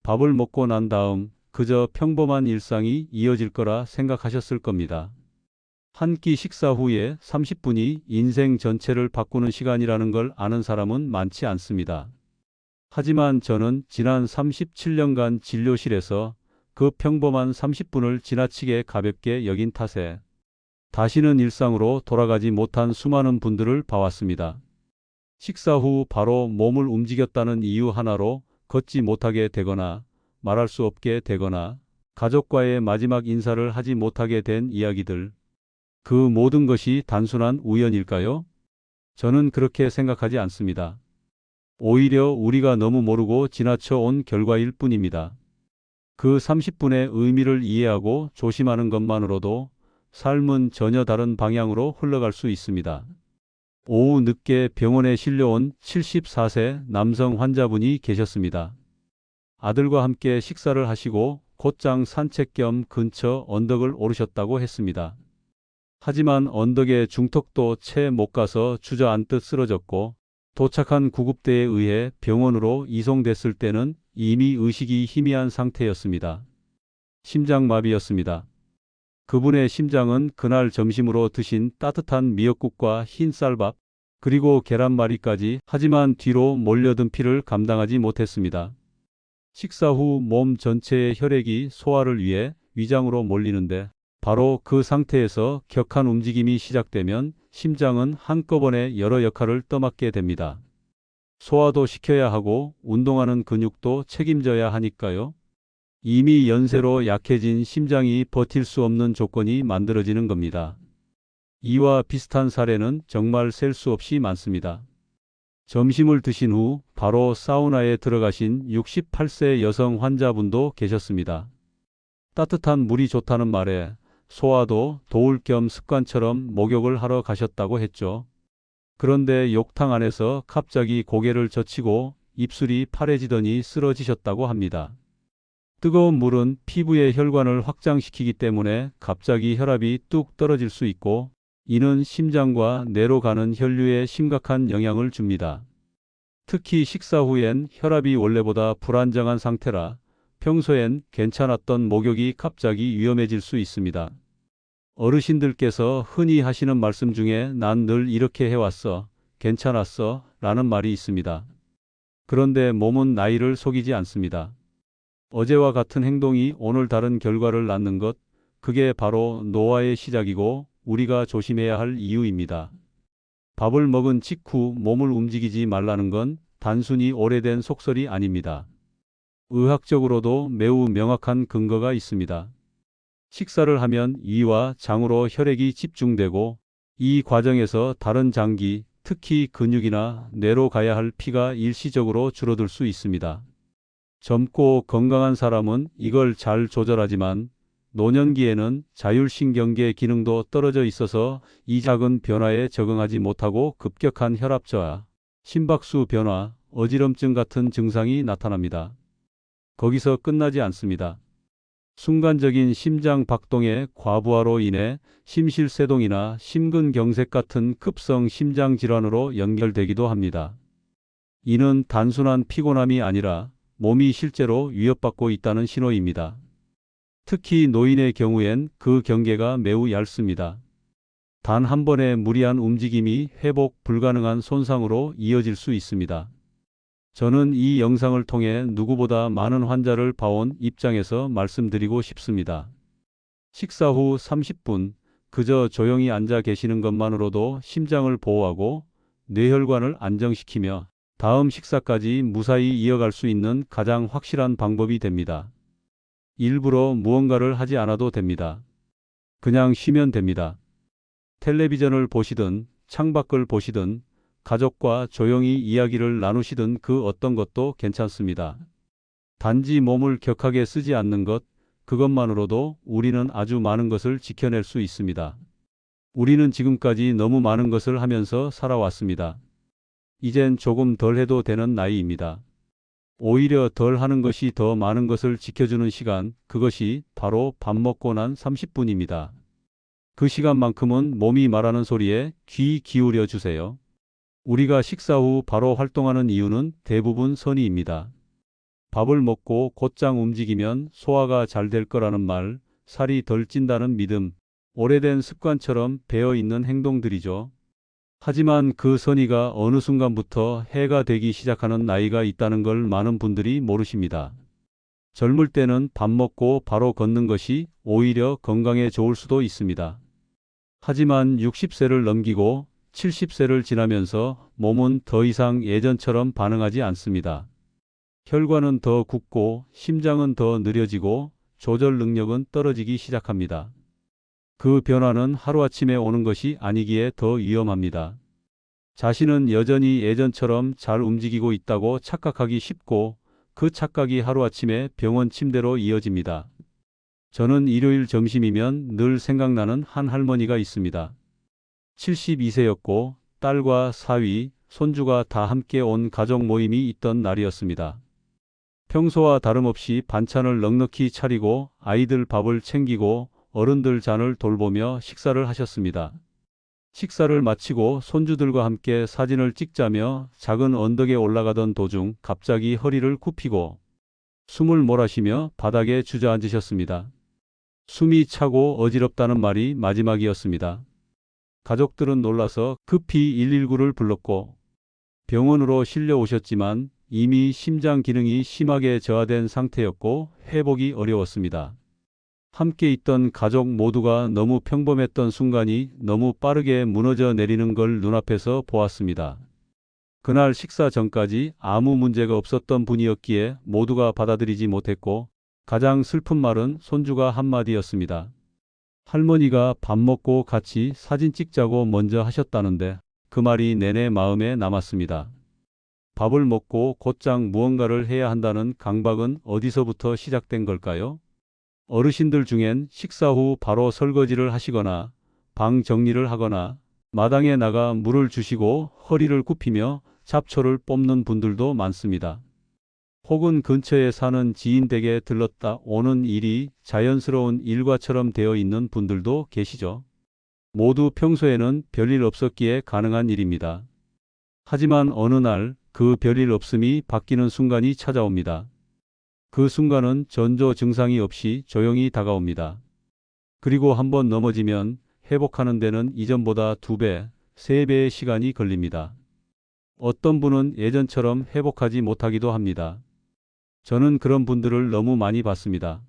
밥을 먹고 난 다음 그저 평범한 일상이 이어질 거라 생각하셨을 겁니다. 한 끼 식사 후에 30분이 인생 전체를 바꾸는 시간이라는 걸 아는 사람은 많지 않습니다. 하지만 저는 지난 37년간 진료실에서 그 평범한 30분을 지나치게 가볍게 여긴 탓에 다시는 일상으로 돌아가지 못한 수많은 분들을 봐왔습니다. 식사 후 바로 몸을 움직였다는 이유 하나로 걷지 못하게 되거나 말할 수 없게 되거나 가족과의 마지막 인사를 하지 못하게 된 이야기들. 그 모든 것이 단순한 우연일까요? 저는 그렇게 생각하지 않습니다. 오히려 우리가 너무 모르고 지나쳐 온 결과일 뿐입니다. 그 30분의 의미를 이해하고 조심하는 것만으로도 삶은 전혀 다른 방향으로 흘러갈 수 있습니다. 오후 늦게 병원에 실려온 74세 남성 환자분이 계셨습니다. 아들과 함께 식사를 하시고 곧장 산책 겸 근처 언덕을 오르셨다고 했습니다. 하지만 언덕의 중턱도 채 못 가서 주저앉듯 쓰러졌고 도착한 구급대에 의해 병원으로 이송됐을 때는 이미 의식이 희미한 상태였습니다. 심장마비였습니다. 그분의 심장은 그날 점심으로 드신 따뜻한 미역국과 흰 쌀밥, 그리고 계란말이까지 하지만 뒤로 몰려든 피를 감당하지 못했습니다. 식사 후 몸 전체의 혈액이 소화를 위해 위장으로 몰리는데 바로 그 상태에서 격한 움직임이 시작되면 심장은 한꺼번에 여러 역할을 떠맡게 됩니다. 소화도 시켜야 하고 운동하는 근육도 책임져야 하니까요. 이미 연세로 약해진 심장이 버틸 수 없는 조건이 만들어지는 겁니다. 이와 비슷한 사례는 정말 셀 수 없이 많습니다. 점심을 드신 후 바로 사우나에 들어가신 68세 여성 환자분도 계셨습니다. 따뜻한 물이 좋다는 말에 소화도 도울 겸 습관처럼 목욕을 하러 가셨다고 했죠. 그런데 욕탕 안에서 갑자기 고개를 젖히고 입술이 파래지더니 쓰러지셨다고 합니다. 뜨거운 물은 피부의 혈관을 확장시키기 때문에 갑자기 혈압이 뚝 떨어질 수 있고 이는 심장과 뇌로 가는 혈류에 심각한 영향을 줍니다. 특히 식사 후엔 혈압이 원래보다 불안정한 상태라 평소엔 괜찮았던 목욕이 갑자기 위험해질 수 있습니다. 어르신들께서 흔히 하시는 말씀 중에 난 늘 이렇게 해왔어, 괜찮았어 라는 말이 있습니다. 그런데 몸은 나이를 속이지 않습니다. 어제와 같은 행동이 오늘 다른 결과를 낳는 것, 그게 바로 노화의 시작이고 우리가 조심해야 할 이유입니다. 밥을 먹은 직후 몸을 움직이지 말라는 건 단순히 오래된 속설이 아닙니다. 의학적으로도 매우 명확한 근거가 있습니다. 식사를 하면 위와 장으로 혈액이 집중되고 이 과정에서 다른 장기, 특히 근육이나 뇌로 가야 할 피가 일시적으로 줄어들 수 있습니다. 젊고 건강한 사람은 이걸 잘 조절하지만 노년기에는 자율신경계 기능도 떨어져 있어서 이 작은 변화에 적응하지 못하고 급격한 혈압 저하, 심박수 변화, 어지럼증 같은 증상이 나타납니다. 거기서 끝나지 않습니다. 순간적인 심장 박동의 과부하로 인해 심실세동이나 심근경색 같은 급성 심장 질환으로 연결되기도 합니다. 이는 단순한 피곤함이 아니라 몸이 실제로 위협받고 있다는 신호입니다. 특히 노인의 경우엔 그 경계가 매우 얇습니다. 단 한 번의 무리한 움직임이 회복 불가능한 손상으로 이어질 수 있습니다. 저는 이 영상을 통해 누구보다 많은 환자를 봐온 입장에서 말씀드리고 싶습니다. 식사 후 30분 그저 조용히 앉아 계시는 것만으로도 심장을 보호하고 뇌혈관을 안정시키며 다음 식사까지 무사히 이어갈 수 있는 가장 확실한 방법이 됩니다. 일부러 무언가를 하지 않아도 됩니다. 그냥 쉬면 됩니다. 텔레비전을 보시든 창밖을 보시든 가족과 조용히 이야기를 나누시든 그 어떤 것도 괜찮습니다. 단지 몸을 격하게 쓰지 않는 것, 그것만으로도 우리는 아주 많은 것을 지켜낼 수 있습니다. 우리는 지금까지 너무 많은 것을 하면서 살아왔습니다. 이젠 조금 덜 해도 되는 나이입니다. 오히려 덜 하는 것이 더 많은 것을 지켜주는 시간, 그것이 바로 밥 먹고 난 30분입니다. 그 시간만큼은 몸이 말하는 소리에 귀 기울여 주세요. 우리가 식사 후 바로 활동하는 이유는 대부분 선의입니다. 밥을 먹고 곧장 움직이면 소화가 잘 될 거라는 말, 살이 덜 찐다는 믿음, 오래된 습관처럼 배어 있는 행동들이죠. 하지만 그 선의가 어느 순간부터 해가 되기 시작하는 나이가 있다는 걸 많은 분들이 모르십니다. 젊을 때는 밥 먹고 바로 걷는 것이 오히려 건강에 좋을 수도 있습니다. 하지만 60세를 넘기고 70세를 지나면서 몸은 더 이상 예전처럼 반응하지 않습니다. 혈관은 더 굳고 심장은 더 느려지고 조절 능력은 떨어지기 시작합니다. 그 변화는 하루아침에 오는 것이 아니기에 더 위험합니다. 자신은 여전히 예전처럼 잘 움직이고 있다고 착각하기 쉽고 그 착각이 하루아침에 병원 침대로 이어집니다. 저는 일요일 점심이면 늘 생각나는 한 할머니가 있습니다. 72세였고 딸과 사위, 손주가 다 함께 온 가족 모임이 있던 날이었습니다. 평소와 다름없이 반찬을 넉넉히 차리고 아이들 밥을 챙기고 어른들 잔을 돌보며 식사를 하셨습니다. 식사를 마치고 손주들과 함께 사진을 찍자며 작은 언덕에 올라가던 도중 갑자기 허리를 굽히고 숨을 몰아쉬며 바닥에 주저앉으셨습니다. 숨이 차고 어지럽다는 말이 마지막이었습니다. 가족들은 놀라서 급히 119를 불렀고 병원으로 실려오셨지만 이미 심장 기능이 심하게 저하된 상태였고 회복이 어려웠습니다. 함께 있던 가족 모두가 너무 평범했던 순간이 너무 빠르게 무너져 내리는 걸 눈앞에서 보았습니다. 그날 식사 전까지 아무 문제가 없었던 분이었기에 모두가 받아들이지 못했고 가장 슬픈 말은 손주가 한마디였습니다. 할머니가 밥 먹고 같이 사진 찍자고 먼저 하셨다는데 그 말이 내내 마음에 남았습니다. 밥을 먹고 곧장 무언가를 해야 한다는 강박은 어디서부터 시작된 걸까요? 어르신들 중엔 식사 후 바로 설거지를 하시거나 방 정리를 하거나 마당에 나가 물을 주시고 허리를 굽히며 잡초를 뽑는 분들도 많습니다. 혹은 근처에 사는 지인 댁에 들렀다 오는 일이 자연스러운 일과처럼 되어 있는 분들도 계시죠. 모두 평소에는 별일 없었기에 가능한 일입니다. 하지만 어느 날 그 별일 없음이 바뀌는 순간이 찾아옵니다. 그 순간은 전조 증상이 없이 조용히 다가옵니다. 그리고 한번 넘어지면 회복하는 데는 이전보다 2배, 3배의 시간이 걸립니다. 어떤 분은 예전처럼 회복하지 못하기도 합니다. 저는 그런 분들을 너무 많이 봤습니다.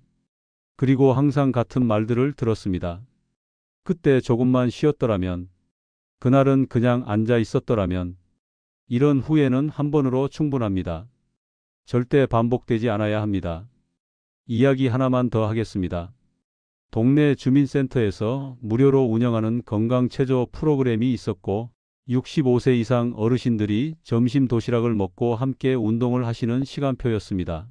그리고 항상 같은 말들을 들었습니다. 그때 조금만 쉬었더라면, 그날은 그냥 앉아 있었더라면, 이런 후회는 한 번으로 충분합니다. 절대 반복되지 않아야 합니다. 이야기 하나만 더 하겠습니다. 동네 주민센터에서 무료로 운영하는 건강체조 프로그램이 있었고 65세 이상 어르신들이 점심 도시락을 먹고 함께 운동을 하시는 시간표였습니다.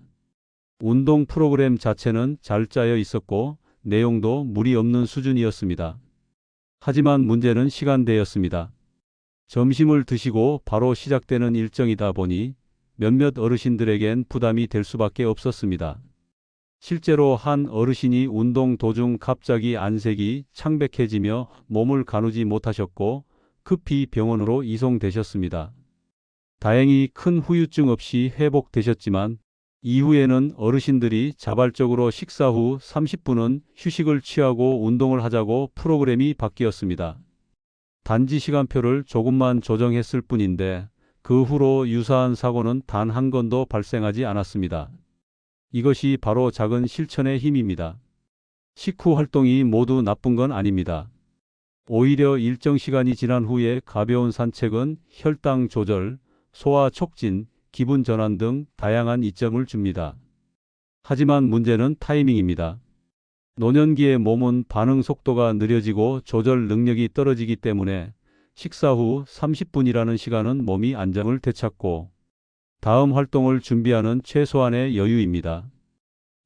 운동 프로그램 자체는 잘 짜여 있었고 내용도 무리 없는 수준이었습니다. 하지만 문제는 시간대였습니다. 점심을 드시고 바로 시작되는 일정이다 보니 몇몇 어르신들에겐 부담이 될 수밖에 없었습니다. 실제로 한 어르신이 운동 도중 갑자기 안색이 창백해지며 몸을 가누지 못하셨고 급히 병원으로 이송되셨습니다. 다행히 큰 후유증 없이 회복되셨지만 이후에는 어르신들이 자발적으로 식사 후 30분은 휴식을 취하고 운동을 하자고 프로그램이 바뀌었습니다. 단지 시간표를 조금만 조정했을 뿐인데 그 후로 유사한 사고는 단 한 건도 발생하지 않았습니다. 이것이 바로 작은 실천의 힘입니다. 식후 활동이 모두 나쁜 건 아닙니다. 오히려 일정 시간이 지난 후에 가벼운 산책은 혈당 조절, 소화 촉진, 기분 전환 등 다양한 이점을 줍니다. 하지만 문제는 타이밍입니다. 노년기의 몸은 반응 속도가 느려지고 조절 능력이 떨어지기 때문에 식사 후 30분이라는 시간은 몸이 안정을 되찾고 다음 활동을 준비하는 최소한의 여유입니다.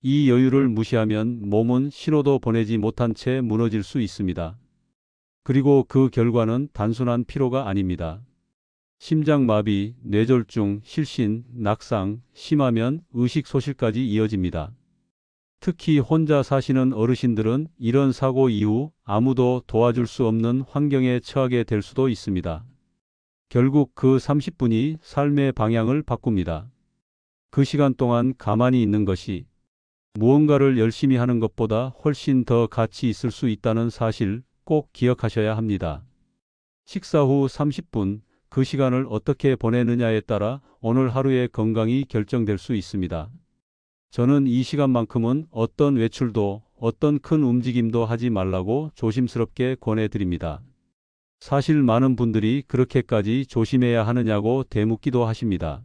이 여유를 무시하면 몸은 신호도 보내지 못한 채 무너질 수 있습니다. 그리고 그 결과는 단순한 피로가 아닙니다. 심장마비, 뇌졸중, 실신, 낙상, 심하면 의식소실까지 이어집니다. 특히 혼자 사시는 어르신들은 이런 사고 이후 아무도 도와줄 수 없는 환경에 처하게 될 수도 있습니다. 결국 그 30분이 삶의 방향을 바꿉니다. 그 시간 동안 가만히 있는 것이 무언가를 열심히 하는 것보다 훨씬 더 가치 있을 수 있다는 사실 꼭 기억하셔야 합니다. 식사 후 30분, 그 시간을 어떻게 보내느냐에 따라 오늘 하루의 건강이 결정될 수 있습니다. 저는 이 시간만큼은 어떤 외출도, 어떤 큰 움직임도 하지 말라고 조심스럽게 권해드립니다. 사실 많은 분들이 그렇게까지 조심해야 하느냐고 되묻기도 하십니다.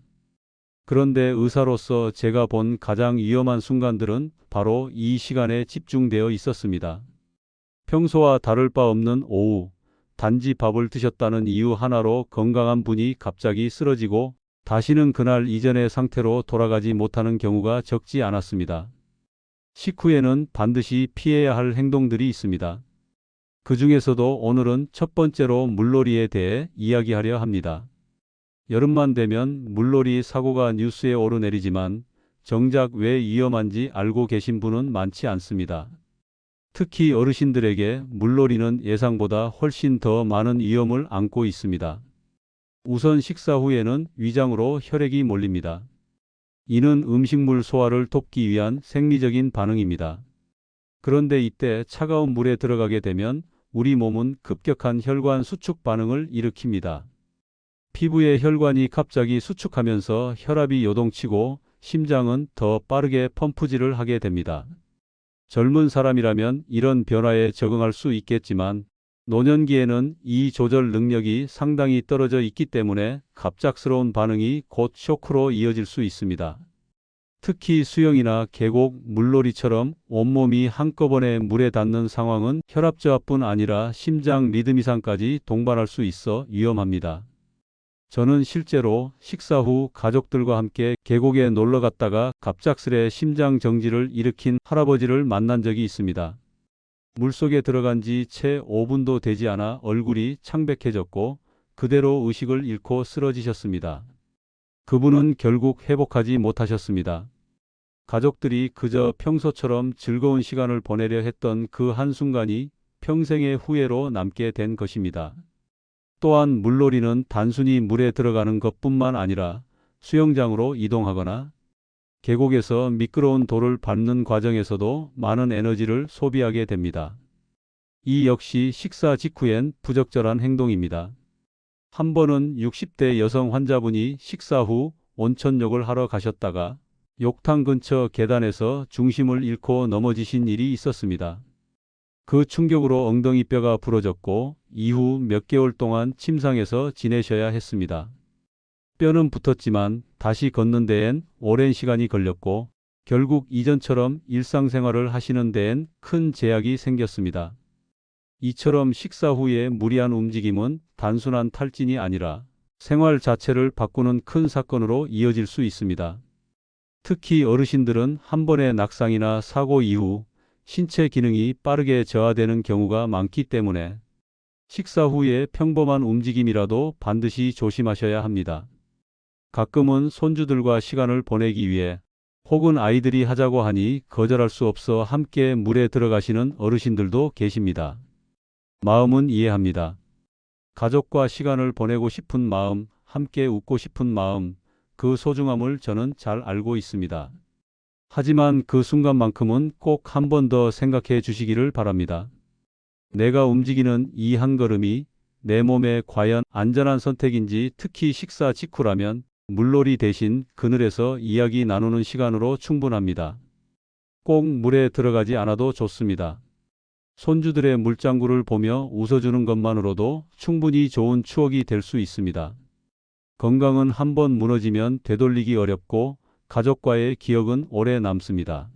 그런데 의사로서 제가 본 가장 위험한 순간들은 바로 이 시간에 집중되어 있었습니다. 평소와 다를 바 없는 오후, 단지 밥을 드셨다는 이유 하나로 건강한 분이 갑자기 쓰러지고 다시는 그날 이전의 상태로 돌아가지 못하는 경우가 적지 않았습니다. 식후에는 반드시 피해야 할 행동들이 있습니다. 그 중에서도 오늘은 첫 번째로 물놀이에 대해 이야기하려 합니다. 여름만 되면 물놀이 사고가 뉴스에 오르내리지만 정작 왜 위험한지 알고 계신 분은 많지 않습니다. 특히 어르신들에게 물놀이는 예상보다 훨씬 더 많은 위험을 안고 있습니다. 우선 식사 후에는 위장으로 혈액이 몰립니다. 이는 음식물 소화를 돕기 위한 생리적인 반응입니다. 그런데 이때 차가운 물에 들어가게 되면 우리 몸은 급격한 혈관 수축 반응을 일으킵니다. 피부의 혈관이 갑자기 수축하면서 혈압이 요동치고 심장은 더 빠르게 펌프질을 하게 됩니다. 젊은 사람이라면 이런 변화에 적응할 수 있겠지만 노년기에는 이 조절 능력이 상당히 떨어져 있기 때문에 갑작스러운 반응이 곧 쇼크로 이어질 수 있습니다. 특히 수영이나 계곡, 물놀이처럼 온몸이 한꺼번에 물에 닿는 상황은 혈압 저하뿐 아니라 심장 리듬 이상까지 동반할 수 있어 위험합니다. 저는 실제로 식사 후 가족들과 함께 계곡에 놀러 갔다가 갑작스레 심장 정지를 일으킨 할아버지를 만난 적이 있습니다. 물속에 들어간 지 채 5분도 되지 않아 얼굴이 창백해졌고 그대로 의식을 잃고 쓰러지셨습니다. 그분은 결국 회복하지 못하셨습니다. 가족들이 그저 평소처럼 즐거운 시간을 보내려 했던 그 한순간이 평생의 후회로 남게 된 것입니다. 또한 물놀이는 단순히 물에 들어가는 것뿐만 아니라 수영장으로 이동하거나 계곡에서 미끄러운 돌을 밟는 과정에서도 많은 에너지를 소비하게 됩니다. 이 역시 식사 직후엔 부적절한 행동입니다. 한 번은 60대 여성 환자분이 식사 후 온천욕을 하러 가셨다가 욕탕 근처 계단에서 중심을 잃고 넘어지신 일이 있었습니다. 그 충격으로 엉덩이뼈가 부러졌고 이후 몇 개월 동안 침상에서 지내셔야 했습니다. 뼈는 붙었지만 다시 걷는 데엔 오랜 시간이 걸렸고 결국 이전처럼 일상생활을 하시는 데엔 큰 제약이 생겼습니다. 이처럼 식사 후에 무리한 움직임은 단순한 탈진이 아니라 생활 자체를 바꾸는 큰 사건으로 이어질 수 있습니다. 특히 어르신들은 한 번의 낙상이나 사고 이후 신체 기능이 빠르게 저하되는 경우가 많기 때문에 식사 후에 평범한 움직임이라도 반드시 조심하셔야 합니다. 가끔은 손주들과 시간을 보내기 위해 혹은 아이들이 하자고 하니 거절할 수 없어 함께 물에 들어가시는 어르신들도 계십니다. 마음은 이해합니다. 가족과 시간을 보내고 싶은 마음, 함께 웃고 싶은 마음, 그 소중함을 저는 잘 알고 있습니다. 하지만 그 순간만큼은 꼭 한 번 더 생각해 주시기를 바랍니다. 내가 움직이는 이 한 걸음이 내 몸에 과연 안전한 선택인지, 특히 식사 직후라면 물놀이 대신 그늘에서 이야기 나누는 시간으로 충분합니다. 꼭 물에 들어가지 않아도 좋습니다. 손주들의 물장구를 보며 웃어주는 것만으로도 충분히 좋은 추억이 될 수 있습니다. 건강은 한 번 무너지면 되돌리기 어렵고 가족과의 기억은 오래 남습니다.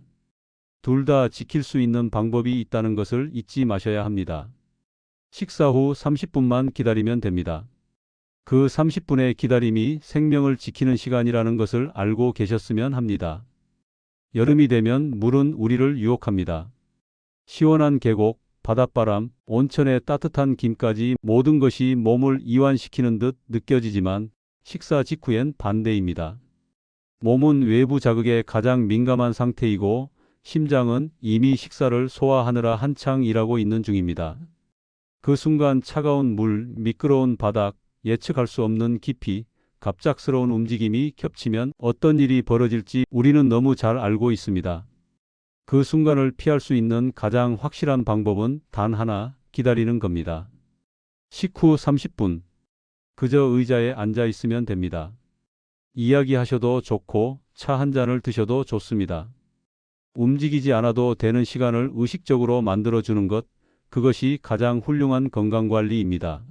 둘 다 지킬 수 있는 방법이 있다는 것을 잊지 마셔야 합니다. 식사 후 30분만 기다리면 됩니다. 그 30분의 기다림이 생명을 지키는 시간이라는 것을 알고 계셨으면 합니다. 여름이 되면 물은 우리를 유혹합니다. 시원한 계곡, 바닷바람, 온천의 따뜻한 김까지 모든 것이 몸을 이완시키는 듯 느껴지지만 식사 직후엔 반대입니다. 몸은 외부 자극에 가장 민감한 상태이고 심장은 이미 식사를 소화하느라 한창 일하고 있는 중입니다. 그 순간 차가운 물, 미끄러운 바닥, 예측할 수 없는 깊이, 갑작스러운 움직임이 겹치면 어떤 일이 벌어질지 우리는 너무 잘 알고 있습니다. 그 순간을 피할 수 있는 가장 확실한 방법은 단 하나, 기다리는 겁니다. 식후 30분. 그저 의자에 앉아 있으면 됩니다. 이야기하셔도 좋고 차 한 잔을 드셔도 좋습니다. 움직이지 않아도 되는 시간을 의식적으로 만들어주는 것, 그것이 가장 훌륭한 건강관리입니다.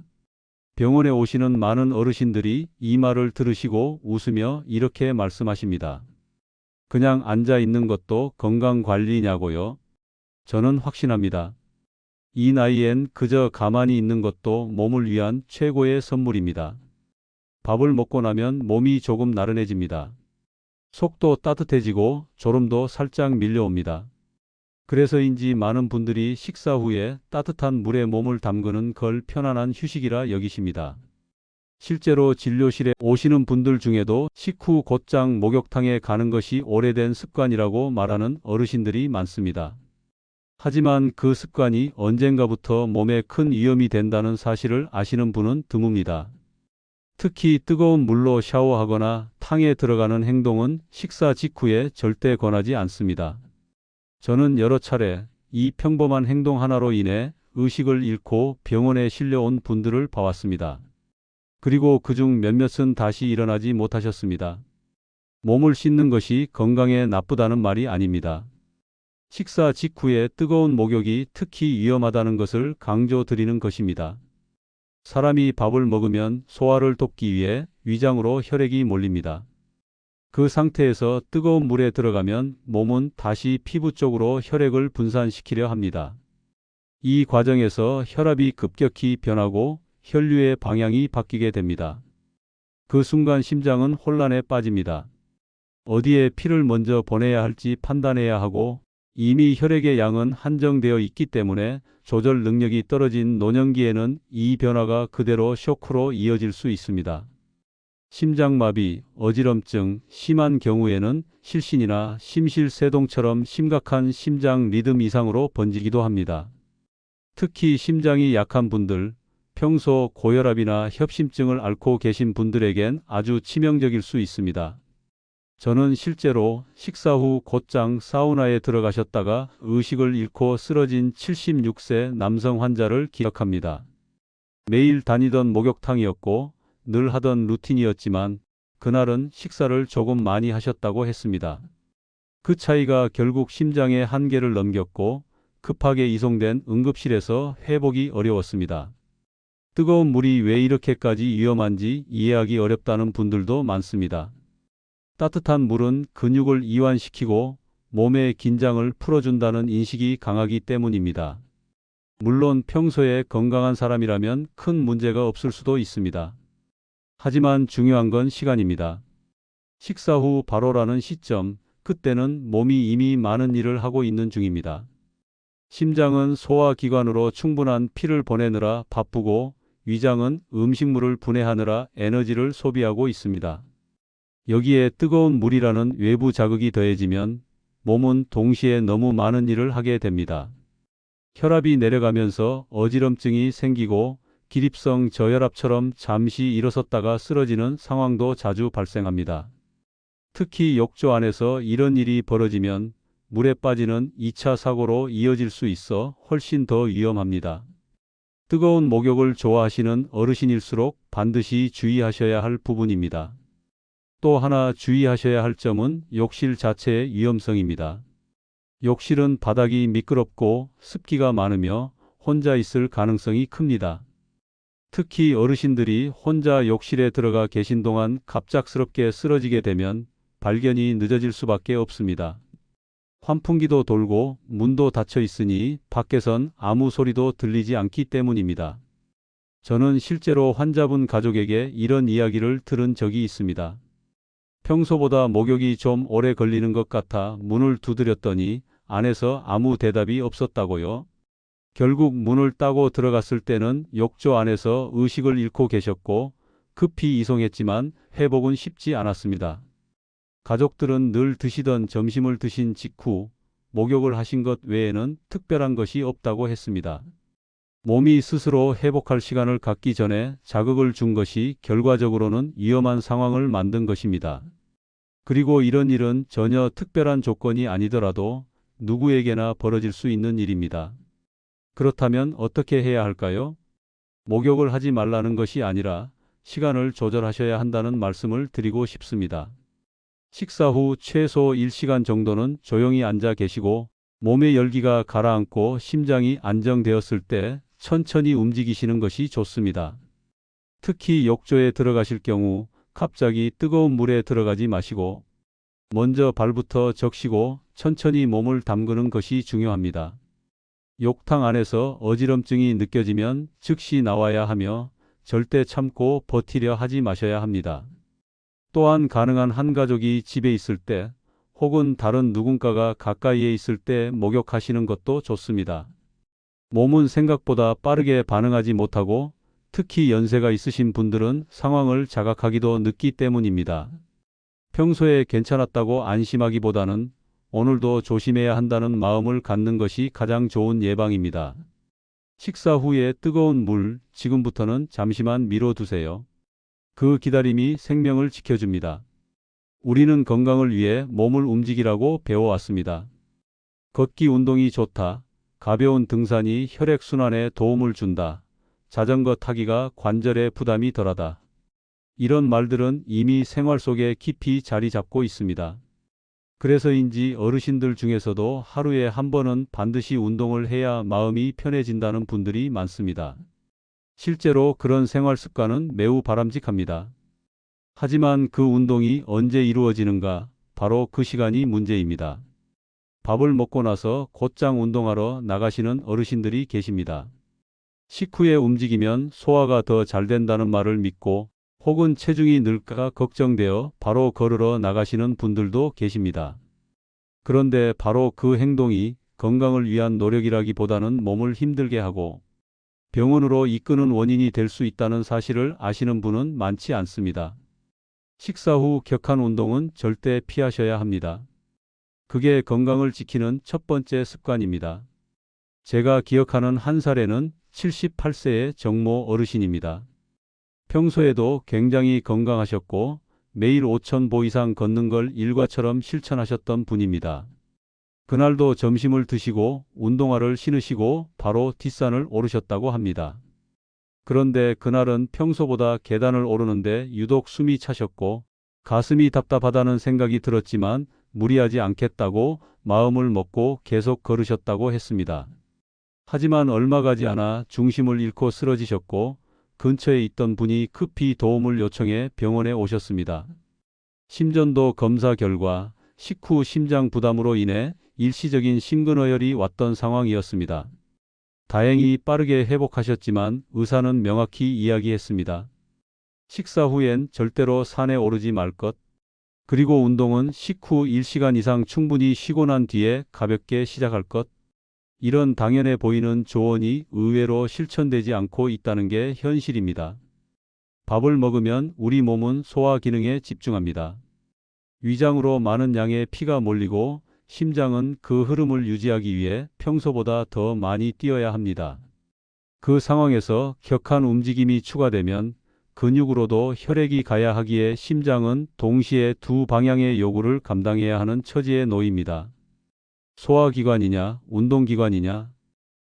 병원에 오시는 많은 어르신들이 이 말을 들으시고 웃으며 이렇게 말씀하십니다. 그냥 앉아 있는 것도 건강관리냐고요? 저는 확신합니다. 이 나이엔 그저 가만히 있는 것도 몸을 위한 최고의 선물입니다. 밥을 먹고 나면 몸이 조금 나른해집니다. 속도 따뜻해지고 졸음도 살짝 밀려옵니다. 그래서인지 많은 분들이 식사 후에 따뜻한 물에 몸을 담그는 걸 편안한 휴식이라 여기십니다. 실제로 진료실에 오시는 분들 중에도 식후 곧장 목욕탕에 가는 것이 오래된 습관이라고 말하는 어르신들이 많습니다. 하지만 그 습관이 언젠가부터 몸에 큰 위험이 된다는 사실을 아시는 분은 드뭅니다. 특히 뜨거운 물로 샤워하거나 탕에 들어가는 행동은 식사 직후에 절대 권하지 않습니다. 저는 여러 차례 이 평범한 행동 하나로 인해 의식을 잃고 병원에 실려온 분들을 봐왔습니다. 그리고 그중 몇몇은 다시 일어나지 못하셨습니다. 몸을 씻는 것이 건강에 나쁘다는 말이 아닙니다. 식사 직후에 뜨거운 목욕이 특히 위험하다는 것을 강조드리는 것입니다. 사람이 밥을 먹으면 소화를 돕기 위해 위장으로 혈액이 몰립니다. 그 상태에서 뜨거운 물에 들어가면 몸은 다시 피부 쪽으로 혈액을 분산시키려 합니다. 이 과정에서 혈압이 급격히 변하고 혈류의 방향이 바뀌게 됩니다. 그 순간 심장은 혼란에 빠집니다. 어디에 피를 먼저 보내야 할지 판단해야 하고 이미 혈액의 양은 한정되어 있기 때문에 조절 능력이 떨어진 노년기에는 이 변화가 그대로 쇼크로 이어질 수 있습니다. 심장마비, 어지럼증, 심한 경우에는 실신이나 심실세동처럼 심각한 심장 리듬 이상으로 번지기도 합니다. 특히 심장이 약한 분들, 평소 고혈압이나 협심증을 앓고 계신 분들에겐 아주 치명적일 수 있습니다. 저는 실제로 식사 후 곧장 사우나에 들어가셨다가 의식을 잃고 쓰러진 76세 남성 환자를 기억합니다. 매일 다니던 목욕탕이었고 늘 하던 루틴이었지만 그날은 식사를 조금 많이 하셨다고 했습니다. 그 차이가 결국 심장의 한계를 넘겼고 급하게 이송된 응급실에서 회복이 어려웠습니다. 뜨거운 물이 왜 이렇게까지 위험한지 이해하기 어렵다는 분들도 많습니다. 따뜻한 물은 근육을 이완시키고 몸의 긴장을 풀어준다는 인식이 강하기 때문입니다. 물론 평소에 건강한 사람이라면 큰 문제가 없을 수도 있습니다. 하지만 중요한 건 시간입니다. 식사 후 바로라는 시점, 그때는 몸이 이미 많은 일을 하고 있는 중입니다. 심장은 소화기관으로 충분한 피를 보내느라 바쁘고 위장은 음식물을 분해하느라 에너지를 소비하고 있습니다. 여기에 뜨거운 물이라는 외부 자극이 더해지면 몸은 동시에 너무 많은 일을 하게 됩니다. 혈압이 내려가면서 어지럼증이 생기고 기립성 저혈압처럼 잠시 일어섰다가 쓰러지는 상황도 자주 발생합니다. 특히 욕조 안에서 이런 일이 벌어지면 물에 빠지는 2차 사고로 이어질 수 있어 훨씬 더 위험합니다. 뜨거운 목욕을 좋아하시는 어르신일수록 반드시 주의하셔야 할 부분입니다. 또 하나 주의하셔야 할 점은 욕실 자체의 위험성입니다. 욕실은 바닥이 미끄럽고 습기가 많으며 혼자 있을 가능성이 큽니다. 특히 어르신들이 혼자 욕실에 들어가 계신 동안 갑작스럽게 쓰러지게 되면 발견이 늦어질 수밖에 없습니다. 환풍기도 돌고 문도 닫혀 있으니 밖에선 아무 소리도 들리지 않기 때문입니다. 저는 실제로 환자분 가족에게 이런 이야기를 들은 적이 있습니다. 평소보다 목욕이 좀 오래 걸리는 것 같아 문을 두드렸더니 안에서 아무 대답이 없었다고요. 결국 문을 따고 들어갔을 때는 욕조 안에서 의식을 잃고 계셨고 급히 이송했지만 회복은 쉽지 않았습니다. 가족들은 늘 드시던 점심을 드신 직후 목욕을 하신 것 외에는 특별한 것이 없다고 했습니다. 몸이 스스로 회복할 시간을 갖기 전에 자극을 준 것이 결과적으로는 위험한 상황을 만든 것입니다. 그리고 이런 일은 전혀 특별한 조건이 아니더라도 누구에게나 벌어질 수 있는 일입니다. 그렇다면 어떻게 해야 할까요? 목욕을 하지 말라는 것이 아니라 시간을 조절하셔야 한다는 말씀을 드리고 싶습니다. 식사 후 최소 1시간 정도는 조용히 앉아 계시고 몸의 열기가 가라앉고 심장이 안정되었을 때 천천히 움직이시는 것이 좋습니다. 특히 욕조에 들어가실 경우 갑자기 뜨거운 물에 들어가지 마시고 먼저 발부터 적시고 천천히 몸을 담그는 것이 중요합니다. 욕탕 안에서 어지럼증이 느껴지면 즉시 나와야 하며 절대 참고 버티려 하지 마셔야 합니다. 또한 가능한 한 가족이 집에 있을 때 혹은 다른 누군가가 가까이에 있을 때 목욕하시는 것도 좋습니다. 몸은 생각보다 빠르게 반응하지 못하고 특히 연세가 있으신 분들은 상황을 자각하기도 늦기 때문입니다. 평소에 괜찮았다고 안심하기보다는 오늘도 조심해야 한다는 마음을 갖는 것이 가장 좋은 예방입니다. 식사 후에 뜨거운 물, 지금부터는 잠시만 미뤄두세요. 그 기다림이 생명을 지켜줍니다. 우리는 건강을 위해 몸을 움직이라고 배워왔습니다. 걷기 운동이 좋다. 가벼운 등산이 혈액순환에 도움을 준다. 자전거 타기가 관절에 부담이 덜하다. 이런 말들은 이미 생활 속에 깊이 자리 잡고 있습니다. 그래서인지 어르신들 중에서도 하루에 한 번은 반드시 운동을 해야 마음이 편해진다는 분들이 많습니다. 실제로 그런 생활 습관은 매우 바람직합니다. 하지만 그 운동이 언제 이루어지는가? 바로 그 시간이 문제입니다. 밥을 먹고 나서 곧장 운동하러 나가시는 어르신들이 계십니다. 식후에 움직이면 소화가 더 잘 된다는 말을 믿고 혹은 체중이 늘까 걱정되어 바로 걸으러 나가시는 분들도 계십니다. 그런데 바로 그 행동이 건강을 위한 노력이라기보다는 몸을 힘들게 하고 병원으로 이끄는 원인이 될 수 있다는 사실을 아시는 분은 많지 않습니다. 식사 후 격한 운동은 절대 피하셔야 합니다. 그게 건강을 지키는 첫 번째 습관입니다. 제가 기억하는 한 사례는 78세의 정모 어르신입니다. 평소에도 굉장히 건강하셨고 매일 5,000보 이상 걷는 걸 일과처럼 실천하셨던 분입니다. 그날도 점심을 드시고 운동화를 신으시고 바로 뒷산을 오르셨다고 합니다. 그런데 그날은 평소보다 계단을 오르는데 유독 숨이 차셨고 가슴이 답답하다는 생각이 들었지만 무리하지 않겠다고 마음을 먹고 계속 걸으셨다고 했습니다. 하지만 얼마 가지 않아 중심을 잃고 쓰러지셨고 근처에 있던 분이 급히 도움을 요청해 병원에 오셨습니다. 심전도 검사 결과 식후 심장 부담으로 인해 일시적인 심근어혈이 왔던 상황이었습니다. 다행히 빠르게 회복하셨지만 의사는 명확히 이야기했습니다. 식사 후엔 절대로 산에 오르지 말 것. 그리고 운동은 식후 1시간 이상 충분히 쉬고 난 뒤에 가볍게 시작할 것. 이런 당연해 보이는 조언이 의외로 실천되지 않고 있다는 게 현실입니다. 밥을 먹으면 우리 몸은 소화 기능에 집중합니다. 위장으로 많은 양의 피가 몰리고 심장은 그 흐름을 유지하기 위해 평소보다 더 많이 뛰어야 합니다. 그 상황에서 격한 움직임이 추가되면 근육으로도 혈액이 가야 하기에 심장은 동시에 두 방향의 요구를 감당해야 하는 처지에 놓입니다. 소화기관이냐, 운동기관이냐?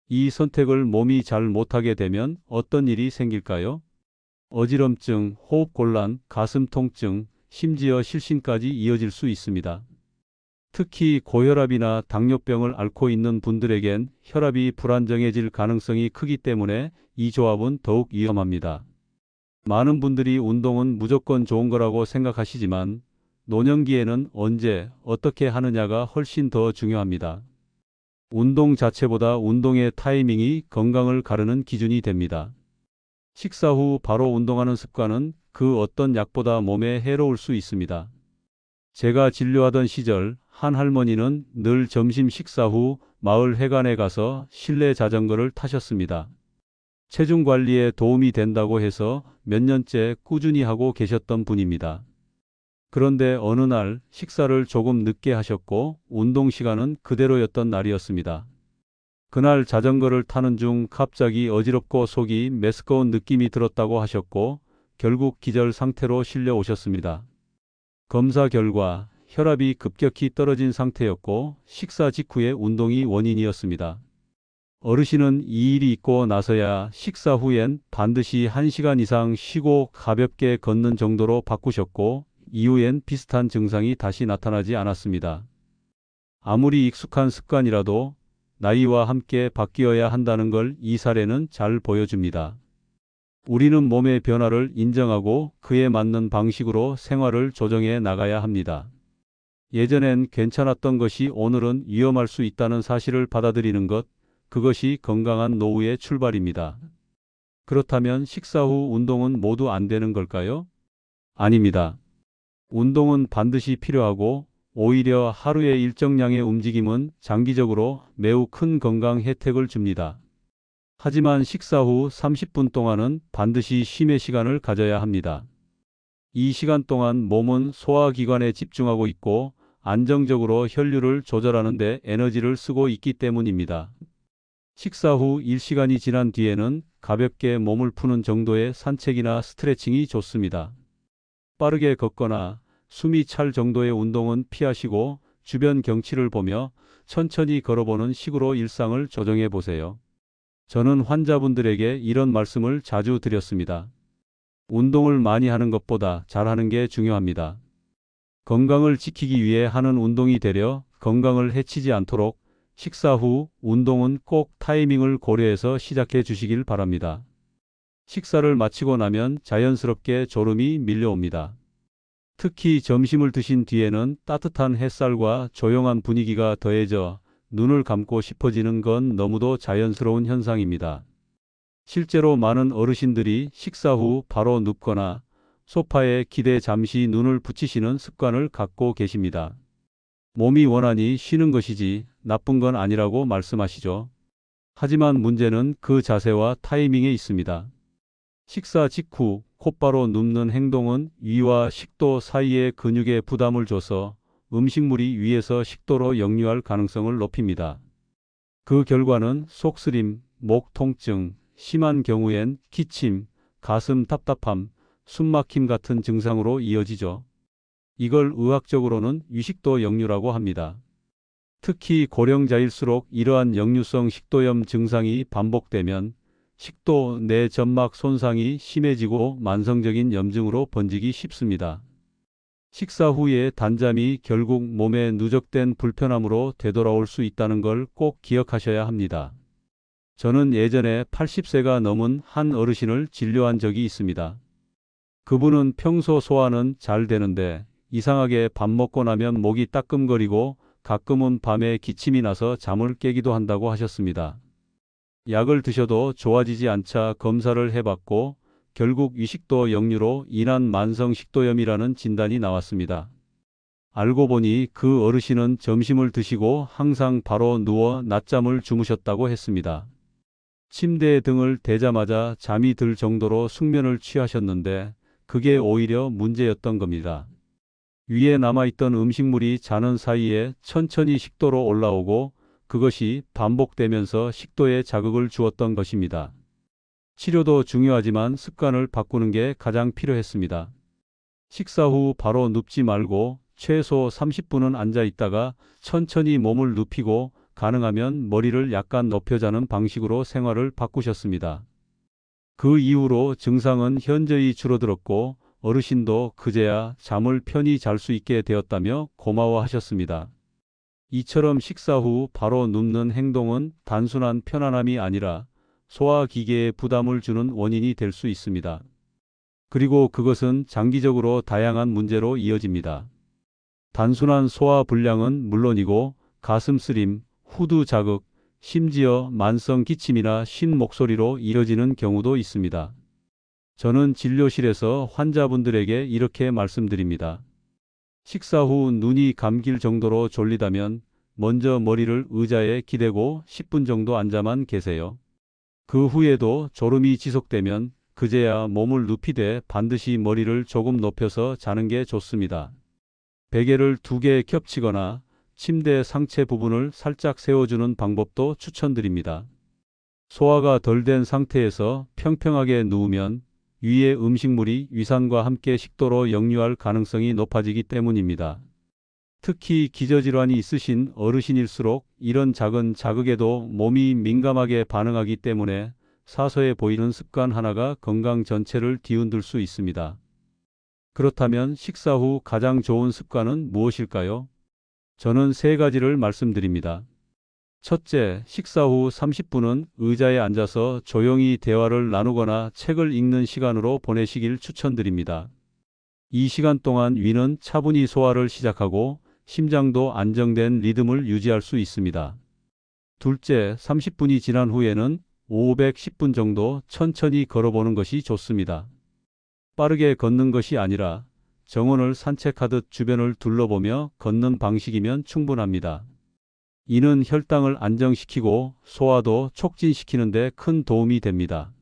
이 선택을 몸이 잘 못하게 되면 어떤 일이 생길까요? 어지럼증, 호흡곤란, 가슴 통증, 심지어 실신까지 이어질 수 있습니다. 특히 고혈압이나 당뇨병을 앓고 있는 분들에겐 혈압이 불안정해질 가능성이 크기 때문에 이 조합은 더욱 위험합니다. 많은 분들이 운동은 무조건 좋은 거라고 생각하시지만 노년기에는 언제, 어떻게 하느냐가 훨씬 더 중요합니다. 운동 자체보다 운동의 타이밍이 건강을 가르는 기준이 됩니다. 식사 후 바로 운동하는 습관은 그 어떤 약보다 몸에 해로울 수 있습니다. 제가 진료하던 시절 한 할머니는 늘 점심 식사 후 마을 회관에 가서 실내 자전거를 타셨습니다. 체중 관리에 도움이 된다고 해서 몇 년째 꾸준히 하고 계셨던 분입니다. 그런데 어느 날 식사를 조금 늦게 하셨고 운동 시간은 그대로였던 날이었습니다. 그날 자전거를 타는 중 갑자기 어지럽고 속이 메스꺼운 느낌이 들었다고 하셨고 결국 기절 상태로 실려 오셨습니다. 검사 결과 혈압이 급격히 떨어진 상태였고 식사 직후의 운동이 원인이었습니다. 어르신은 이 일이 있고 나서야 식사 후엔 반드시 1시간 이상 쉬고 가볍게 걷는 정도로 바꾸셨고 이후엔 비슷한 증상이 다시 나타나지 않았습니다. 아무리 익숙한 습관이라도 나이와 함께 바뀌어야 한다는 걸 이 사례는 잘 보여줍니다. 우리는 몸의 변화를 인정하고 그에 맞는 방식으로 생활을 조정해 나가야 합니다. 예전엔 괜찮았던 것이 오늘은 위험할 수 있다는 사실을 받아들이는 것, 그것이 건강한 노후의 출발입니다. 그렇다면 식사 후 운동은 모두 안 되는 걸까요? 아닙니다. 운동은 반드시 필요하고 오히려 하루의 일정량의 움직임은 장기적으로 매우 큰 건강 혜택을 줍니다. 하지만 식사 후 30분 동안은 반드시 쉼의 시간을 가져야 합니다. 이 시간 동안 몸은 소화기관에 집중하고 있고 안정적으로 혈류를 조절하는 데 에너지를 쓰고 있기 때문입니다. 식사 후 1시간이 지난 뒤에는 가볍게 몸을 푸는 정도의 산책이나 스트레칭이 좋습니다. 빠르게 걷거나 숨이 찰 정도의 운동은 피하시고 주변 경치를 보며 천천히 걸어보는 식으로 일상을 조정해 보세요. 저는 환자분들에게 이런 말씀을 자주 드렸습니다. 운동을 많이 하는 것보다 잘하는 게 중요합니다. 건강을 지키기 위해 하는 운동이 되려 건강을 해치지 않도록 식사 후 운동은 꼭 타이밍을 고려해서 시작해 주시길 바랍니다. 식사를 마치고 나면 자연스럽게 졸음이 밀려옵니다. 특히 점심을 드신 뒤에는 따뜻한 햇살과 조용한 분위기가 더해져 눈을 감고 싶어지는 건 너무도 자연스러운 현상입니다. 실제로 많은 어르신들이 식사 후 바로 눕거나 소파에 기대 잠시 눈을 붙이시는 습관을 갖고 계십니다. 몸이 원하니 쉬는 것이지 나쁜 건 아니라고 말씀하시죠. 하지만 문제는 그 자세와 타이밍에 있습니다. 식사 직후 곧바로 눕는 행동은 위와 식도 사이의 근육에 부담을 줘서 음식물이 위에서 식도로 역류할 가능성을 높입니다. 그 결과는 속쓰림, 목 통증, 심한 경우엔 기침, 가슴 답답함, 숨막힘 같은 증상으로 이어지죠. 이걸 의학적으로는 위식도 역류라고 합니다. 특히 고령자일수록 이러한 역류성 식도염 증상이 반복되면 식도 내 점막 손상이 심해지고 만성적인 염증으로 번지기 쉽습니다. 식사 후에 단잠이 결국 몸에 누적된 불편함으로 되돌아올 수 있다는 걸 꼭 기억하셔야 합니다. 저는 예전에 80세가 넘은 한 어르신을 진료한 적이 있습니다. 그분은 평소 소화는 잘 되는데 이상하게 밥 먹고 나면 목이 따끔거리고 가끔은 밤에 기침이 나서 잠을 깨기도 한다고 하셨습니다. 약을 드셔도 좋아지지 않자 검사를 해봤고 결국 위식도 역류로 인한 만성 식도염이라는 진단이 나왔습니다. 알고 보니 그 어르신은 점심을 드시고 항상 바로 누워 낮잠을 주무셨다고 했습니다. 침대에 등을 대자마자 잠이 들 정도로 숙면을 취하셨는데 그게 오히려 문제였던 겁니다. 위에 남아있던 음식물이 자는 사이에 천천히 식도로 올라오고 그것이 반복되면서 식도에 자극을 주었던 것입니다. 치료도 중요하지만 습관을 바꾸는 게 가장 필요했습니다. 식사 후 바로 눕지 말고 최소 30분은 앉아 있다가 천천히 몸을 눕히고 가능하면 머리를 약간 높여 자는 방식으로 생활을 바꾸셨습니다. 그 이후로 증상은 현저히 줄어들었고 어르신도 그제야 잠을 편히 잘 수 있게 되었다며 고마워하셨습니다. 이처럼 식사 후 바로 눕는 행동은 단순한 편안함이 아니라 소화기계에 부담을 주는 원인이 될 수 있습니다. 그리고 그것은 장기적으로 다양한 문제로 이어집니다. 단순한 소화 불량은 물론이고 가슴 쓰림, 후두 자극, 심지어 만성 기침이나 쉰 목소리로 이어지는 경우도 있습니다. 저는 진료실에서 환자분들에게 이렇게 말씀드립니다. 식사 후 눈이 감길 정도로 졸리다면 먼저 머리를 의자에 기대고 10분 정도 앉아만 계세요. 그 후에도 졸음이 지속되면 그제야 몸을 눕히되 반드시 머리를 조금 높여서 자는 게 좋습니다. 베개를 2개 겹치거나 침대 상체 부분을 살짝 세워주는 방법도 추천드립니다. 소화가 덜 된 상태에서 평평하게 누우면 위의 음식물이 위산과 함께 식도로 역류할 가능성이 높아지기 때문입니다. 특히 기저질환이 있으신 어르신일수록 이런 작은 자극에도 몸이 민감하게 반응하기 때문에 사소해 보이는 습관 하나가 건강 전체를 뒤흔들 수 있습니다. 그렇다면 식사 후 가장 좋은 습관은 무엇일까요? 저는 세 가지를 말씀드립니다. 첫째, 식사 후 30분은 의자에 앉아서 조용히 대화를 나누거나 책을 읽는 시간으로 보내시길 추천드립니다. 이 시간 동안 위는 차분히 소화를 시작하고 심장도 안정된 리듬을 유지할 수 있습니다. 둘째, 30분이 지난 후에는 510분 정도 천천히 걸어보는 것이 좋습니다. 빠르게 걷는 것이 아니라 정원을 산책하듯 주변을 둘러보며 걷는 방식이면 충분합니다. 이는 혈당을 안정시키고 소화도 촉진시키는 데 큰 도움이 됩니다.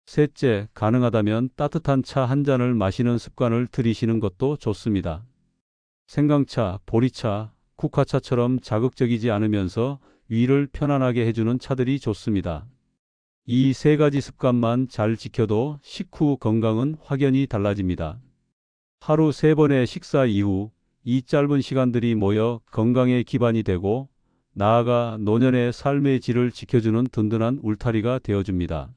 셋째, 가능하다면 따뜻한 차 한 잔을 마시는 습관을 들이시는 것도 좋습니다. 생강차, 보리차, 국화차처럼 자극적이지 않으면서 위를 편안하게 해주는 차들이 좋습니다. 이 세 가지 습관만 잘 지켜도 식후 건강은 확연히 달라집니다. 하루 3번의 식사 이후 이 짧은 시간들이 모여 건강의 기반이 되고 나아가 노년의 삶의 질을 지켜주는 든든한 울타리가 되어줍니다.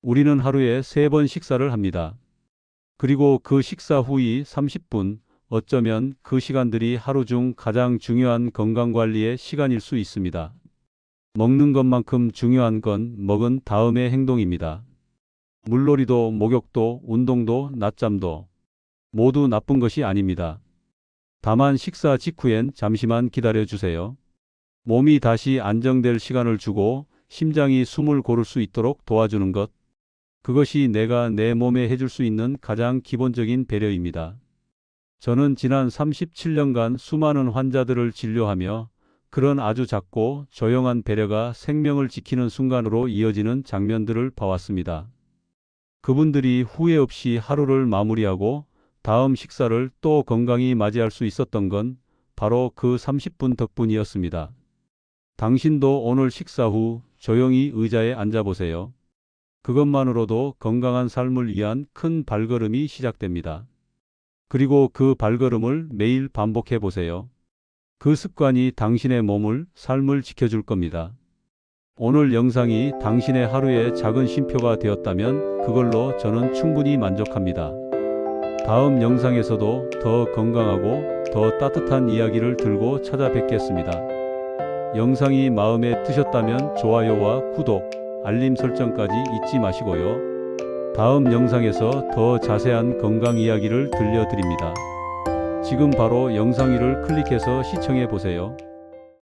우리는 하루에 3번 식사를 합니다. 그리고 그 식사 후이 30분, 어쩌면 그 시간들이 하루 중 가장 중요한 건강관리의 시간일 수 있습니다. 먹는 것만큼 중요한 건 먹은 다음의 행동입니다. 물놀이도 목욕도 운동도 낮잠도 모두 나쁜 것이 아닙니다. 다만 식사 직후엔 잠시만 기다려 주세요. 몸이 다시 안정될 시간을 주고 심장이 숨을 고를 수 있도록 도와주는 것. 그것이 내가 내 몸에 해줄 수 있는 가장 기본적인 배려입니다. 저는 지난 37년간 수많은 환자들을 진료하며 그런 아주 작고 조용한 배려가 생명을 지키는 순간으로 이어지는 장면들을 봐왔습니다. 그분들이 후회 없이 하루를 마무리하고 다음 식사를 또 건강히 맞이할 수 있었던 건 바로 그 30분 덕분이었습니다. 당신도 오늘 식사 후 조용히 의자에 앉아보세요. 그것만으로도 건강한 삶을 위한 큰 발걸음이 시작됩니다. 그리고 그 발걸음을 매일 반복해 보세요. 그 습관이 당신의 몸을, 삶을 지켜줄 겁니다. 오늘 영상이 당신의 하루의 작은 쉼표가 되었다면 그걸로 저는 충분히 만족합니다. 다음 영상에서도 더 건강하고 더 따뜻한 이야기를 들고 찾아뵙겠습니다. 영상이 마음에 드셨다면 좋아요와 구독, 알림 설정까지 잊지 마시고요. 다음 영상에서 더 자세한 건강 이야기를 들려드립니다. 지금 바로 영상 위를 클릭해서 시청해 보세요.